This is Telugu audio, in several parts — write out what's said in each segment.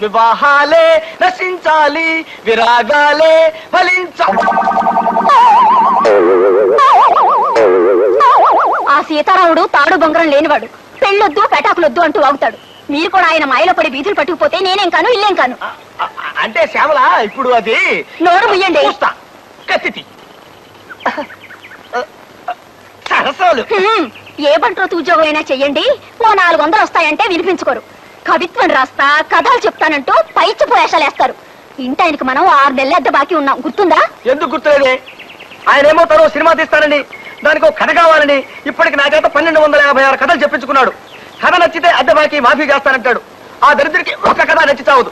వివాహాలే నశించాలి, విరాగాలే ఫలించాలి. ఆ సీతారాముడు తాడు బొంగరం లేనివాడు. పెళ్ళొద్దు పెటాకులొద్దు అంటూ వాగుతాడు. మీరు కూడా ఆయన మాయలో పడి వీధులు పట్టుకుపోతే నేనేం కాను, ఇల్లేం కాను. అంటే శ్యామల ఇప్పుడు అది నోరు ముయ్యండి. కత్తి సరసాలు. ఏ బంట్రోతు ఉద్యోగం అయినా చెయ్యండి, ఓ 400 వస్తాయంటే వినిపించుకోరు. కవిత్వం రాస్తా, కథలు చెప్తానంటూ పైచి పోయేషాలేస్తారు. ఇంటి ఆయనకి మనం 6 నెలల అద్దె బాకీ ఉన్నాం, గుర్తుందా? ఎందుకు గుర్తులేదే? ఆయనేమో తను సినిమా తీస్తానని, దానికి ఒక కథ కావాలని ఇప్పటికి నా చేత 1256 కథలు చెప్పించుకున్నాడు. కథ నచ్చితే అద్దె బాకీ మాఫీ చేస్తానంటాడు. ఆ దరిద్రుడికి ఒక కథ నచ్చి చావదు.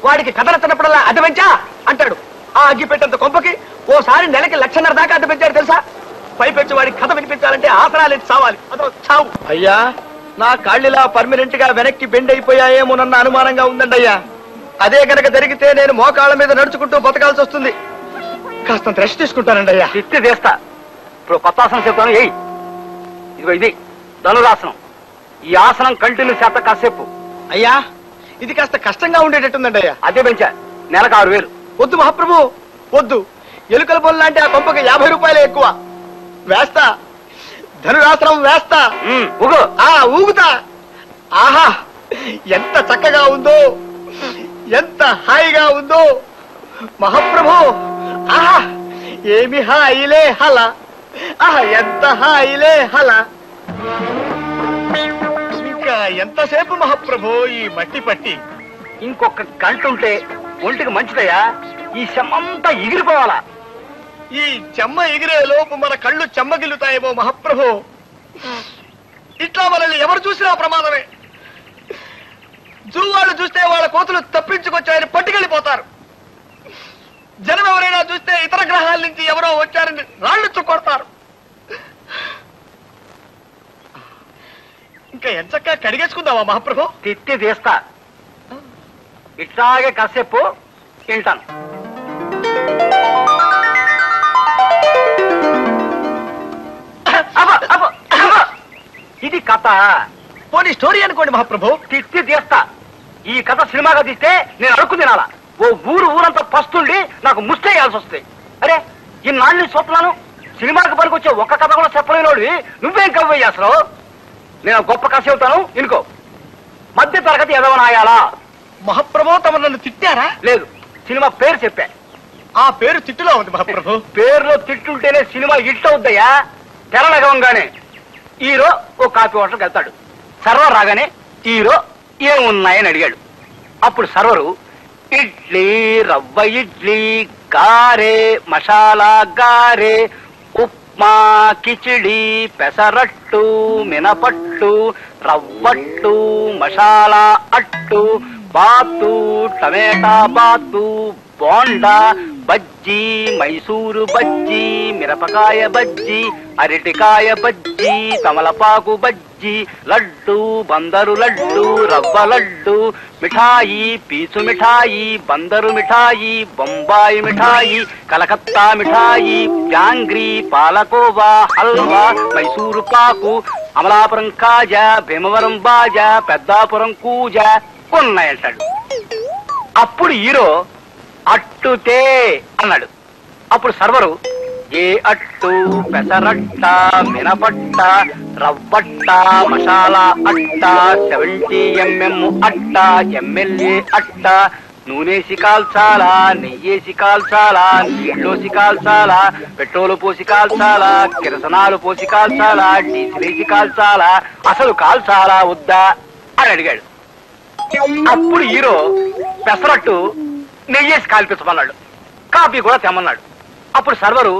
వాడికి కథ నచ్చినప్పుడల్లా అద్దె పెంచా అంటాడు. ఆ అగ్గి పెట్టేంత కొంపకి ఓసారి నెలకి 1,50,000 దాకా అద్దె పెంచాడు తెలుసా? పైపెచ్చి వాడికి కథ వినిపించాలంటే ఆసనాలు చావాలి, అదో చావు. అయ్యా, నా కాళ్ళిలా పర్మనెంట్ గా వెనక్కి బెండ్ అయిపోయాయేమోనన్న అనుమానంగా ఉందండి అయ్యా. అదే కనుక జరిగితే నేను మోకాళ్ళ మీద నడుచుకుంటూ బతకాల్సి వస్తుంది. కాస్తంత రెస్ట్ తీసుకుంటానండి అయ్యా. తిత్తి తీస్తా. ఇప్పుడు కొత్త ఆసనం చెప్తాను. ఏయ్, ఇదిగో ఇది ధనురాసనం. ఈ ఆసనం కంటిన్యూ చేత కాసేపు. అయ్యా, ఇది కాస్త కష్టంగా ఉండేటట్టుందండి అయ్యా. అదే పెంచా, నెలకు 6,000. వద్దు మహాప్రభు, వద్దు. ఎలుకల బొల్లు లాంటి ఆ పంపకి 50 రూపాయలే ఎక్కువ. వేస్తా, ధనురాసనం వేస్తా. ఊగుతా. ఆహా, ఎంత చక్కగా ఉందో, ఎంత హాయిగా ఉందో మహాప్రభు. ఆహా, ఏమి హాయిలే హల. ఆహా, ఎంత హాయిలే హల. ఇంకా ఎంతసేపు మహాప్రభు ఈ మట్టి పట్టి? ఇంకొక గంట ఉంటే ఒంటికి మంచిదయ్యా. ఈ చెమ్మంతా ఎగిరిపోవాలా. ఈ చెమ్మ ఎగిరే లోపు మన కళ్ళు చెమ్మగిల్లుతాయేమో మహాప్రభు. ఇట్లా మనల్ని ఎవరు చూసినా ప్రమాదమే. జూ వాళ్ళు చూస్తే వాళ్ళ కోతులు తప్పించుకొచ్చాయని పట్టుకెళ్ళిపోతారు. జనం ఎవరైనా చూస్తే ఇతర గ్రహాల నుంచి ఎవరో వచ్చారని రాళ్ళు చుక్కొడతారు. ఇంకా ఎంచక్కా కడిగేసుకుందామా మహాప్రభు? తిత్తి తీస్తా. ఇట్లాగే కాసేపు తింటాను. ఇది కథ. పోనీ స్టోరీ అనుకోండి మహాప్రభు. తిత్తి తీస్తా. ఈ కథ సినిమాగా తీస్తే నేను అడుక్కు తినాలా. ఓ ఊరంతా పస్తుండి నాకు ముస్తేయాల్సి వస్తాయి. అరే, ఇన్నాళ్ళు చూస్తున్నాను, సినిమాకి పనికొచ్చే ఒక్క కథ కూడా చెప్పలేనోడివి నువ్వేం కవ్వే చేస్తావు? నేను గొప్ప కథ చెబుతాను, ఇనుకో. మధ్య తరగతి ఎదవనాయాలా. మహాప్రభు, తమ నన్ను తిట్టారా? లేదు, సినిమా పేరు చెప్పా. ఆ పేరు తిట్టులో ఉంది మహాప్రభు. పేరులో తిట్టుంటేనే సినిమా హిట్ అవుద్దయ్యా. తెరనగవంగానే హీరో ఓ కాఫీ హోటల్కి వెళ్తాడు. సర్వర్ రాగానే హీరో ఏమున్నాయని అడిగాడు. అప్పుడు సర్వరు ఇడ్లీ, రవ్వ ఇడ్లీ, గారే, మసాలా గారే, ఉప్మా, కిచిడి, పెసరట్టు, మినపట్టు, రవ్వట్టు, మసాలా అట్టు, బాతు, టమేటా బాతు, బోండా, బజ్జీ, మైసూరు బజ్జీ, మిరపకాయ బజ్జీ, అరటికాయ బజ్జీ, తమలపాకు బజ్జీ, లడ్డు, బందరు లడ్డు, రవ్వ లడ్డు, మిఠాయి, పీచు మిఠాయి, బందరు మిఠాయి, బొంబాయి మిఠాయి, కలకత్తా మిఠాయి, జాంగ్రీ, పాలకోవా, హల్వా, మైసూరు పాకు, అమలాపురం కాజా, భీమవరం బాజా, పెద్దాపురం కూజా ఉన్నాయంటాడు. అప్పుడు హీరో అట్టుతే అన్నాడు. అప్పుడు సర్వరు ఏ అట్టు, పెసరట్ట, మినపట్ట, రవ్వట్ట, మసాలా అట్ట, 70mm అట్ట, ఎమ్మెల్యే అట్ట, నూనెసి కాల్చాలా, నెయ్యేసి కాల్చాలా, నీళ్ళోసి కాల్చాలా, పెట్రోలు పోసి కాల్చాలా, కిరసనాలు పోసి కాల్చాలా, డీజిలేసి కాల్చాలా, అసలు కాల్చాలా వద్దా అని అడిగాడు. అప్పుడు హీరో పెసరట్టు నెయ్యేసి కాల్పించమన్నాడు. కాపీ కూడా తెమ్మన్నాడు. అప్పుడు సర్వరు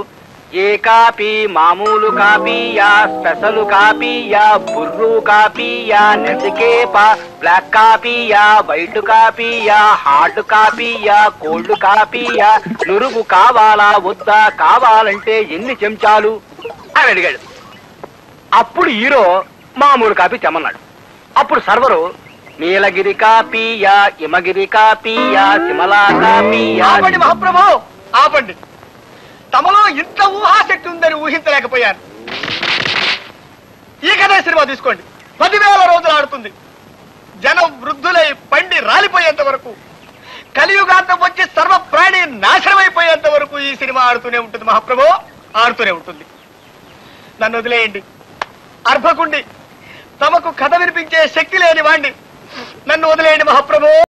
ఏ కాపీ, మామూలు కాపీయా, స్పెషల్ కాపీయా, బుర్రు కాపీయా, నెసికేపా, బ్లాక్ కాపీయా, వైట్ కాపీయా, హార్డ్ కాపీయా, కోల్డ్ కాపీయా, నురుగు కావాలా వద్దా, కావాలంటే ఎన్ని చెంచాలు అని అడిగాడు. అప్పుడు హీరో మామూలు కాపీ తెమ్మన్నాడు. అప్పుడు సర్వరు నీలగిరి కాపీయా, హిమగిరి కాపీయా, సిమలా కాపీయా. ఆపండి మహాప్రభు, ఆపండి. తమలో ఇంత ఊహాశక్తి ఉందని ఊహించలేకపోయాను. ఈ కథ సినిమా తీసుకోండి, 10,000 రోజులు ఆడుతుంది. జనం వృద్ధులై పండి రాలిపోయేంత వరకు, కలియుగాంతం వచ్చి సర్వ ప్రాణి నాశనమైపోయేంత వరకు ఈ సినిమా ఆడుతూనే ఉంటుంది మహాప్రభు, ఆడుతూనే ఉంటుంది. నన్ను వదిలేయండి. అర్భకుండి, తమకు కథ వినిపించే శక్తి లేని వాణ్ణి. నన్ను వదిలేయండి మహాప్రభు.